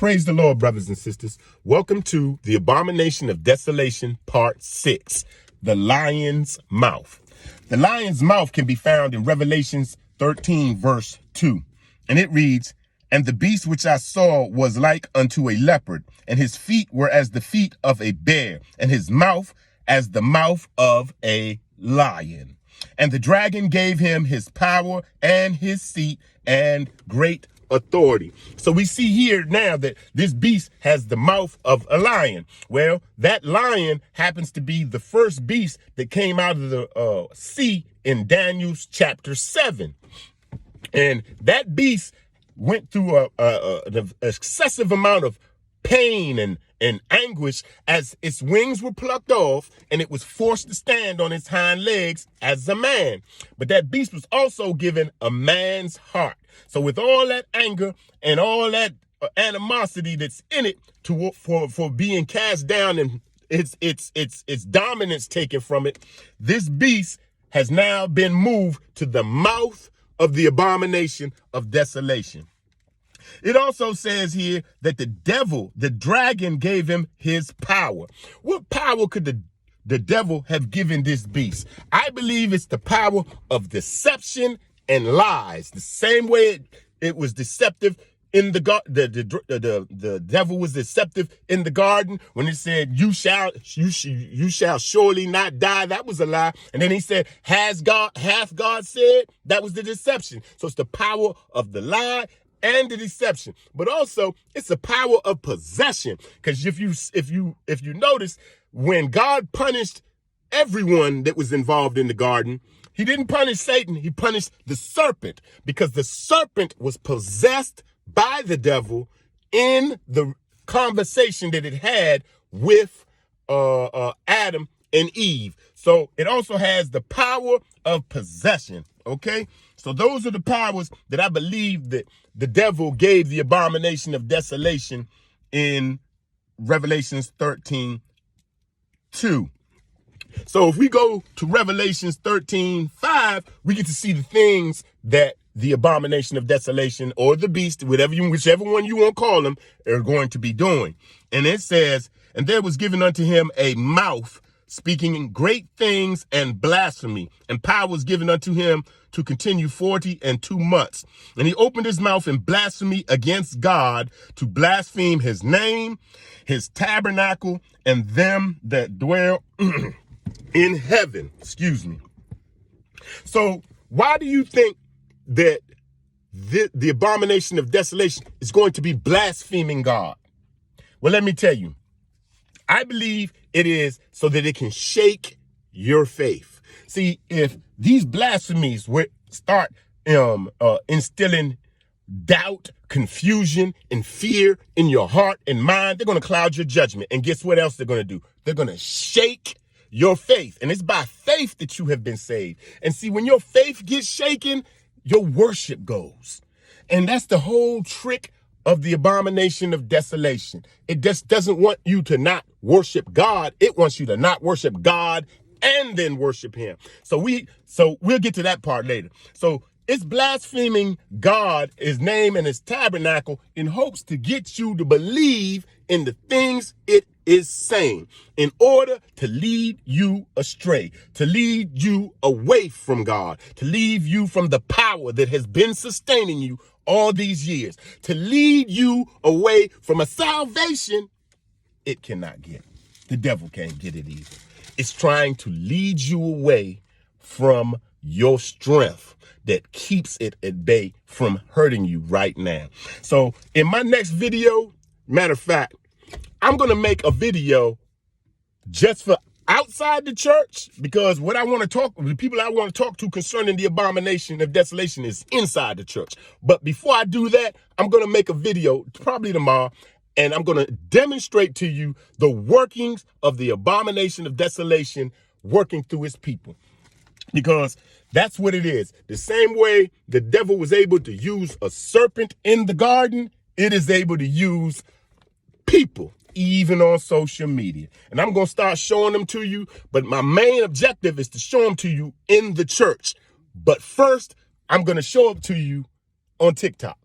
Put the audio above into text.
Praise the Lord, brothers and sisters. Welcome to the Abomination of Desolation, Part 6, the Lion's Mouth. The lion's mouth can be found in Revelations 13, verse 2. And it reads, "And the beast which I saw was like unto a leopard, and his feet were as the feet of a bear, and his mouth as the mouth of a lion. And the dragon gave him his power and his seat and great authority." So we see here now that this beast has the mouth of a lion. Well, that lion happens to be the first beast that came out of the sea in Daniel's chapter 7. And that beast went through an excessive amount of pain and anguish as its wings were plucked off and it was forced to stand on its hind legs as a man. But that beast was also given a man's heart. So with all that anger and all that animosity that's in it for being cast down and its dominance taken from it, this beast has now been moved to the mouth of the abomination of desolation. It also says here that the devil, the dragon, gave him his power. What power could the devil have given this beast? I believe it's the power of deception and lies. The same way it was deceptive in the devil was deceptive in the garden when he said, you shall surely not die. That was a lie. And then he said, hath God said? That was the deception. So it's the power of the lie and the deception, but also it's the power of possession. Because if you notice, when God punished everyone that was involved in the garden, he didn't punish Satan, he punished the serpent, because the serpent was possessed by the devil in the conversation that it had with Adam and Eve. So it also has the power of possession. Okay, so those are the powers that I believe that the devil gave the abomination of desolation in Revelations 13:2. So if we go to Revelations 13:5, we get to see the things that the abomination of desolation, or the beast, whichever one you want to call them, are going to be doing. And it says, "And there was given unto him a mouth, speaking great things and blasphemy, and power was given unto him to continue 42 months. And he opened his mouth in blasphemy against God, to blaspheme his name, his tabernacle, and them that dwell in heaven." Excuse me. So why do you think that the abomination of desolation is going to be blaspheming God? Well, let me tell you. I believe it is so that it can shake your faith. See, if these blasphemies start instilling doubt, confusion, and fear in your heart and mind, they're going to cloud your judgment. And guess what else they're going to do? They're going to shake your faith. And it's by faith that you have been saved. And see, when your faith gets shaken, your worship goes. And that's the whole trick of the abomination of desolation. It just doesn't want you to not worship God. It wants you to not worship God and then worship him. So we'll get to that part later. So it's blaspheming God, his name, and his tabernacle in hopes to get you to believe in the things it is saying, in order to lead you astray, to lead you away from God, to leave you from the power that has been sustaining you all these years, to lead you away from a salvation it cannot get. The devil can't get it either. It's trying to lead you away from your strength that keeps it at bay from hurting you right now. So in my next video, matter of fact, I'm going to make a video just for outside the church, because the people I want to talk to concerning the abomination of desolation is inside the church. But before I do that, I'm going to make a video probably tomorrow, and I'm going to demonstrate to you the workings of the abomination of desolation working through his people. Because that's what it is. The same way the devil was able to use a serpent in the garden, it is able to use people, even on social media. And I'm going to start showing them to you. But my main objective is to show them to you in the church. But first, I'm going to show them to you on TikTok.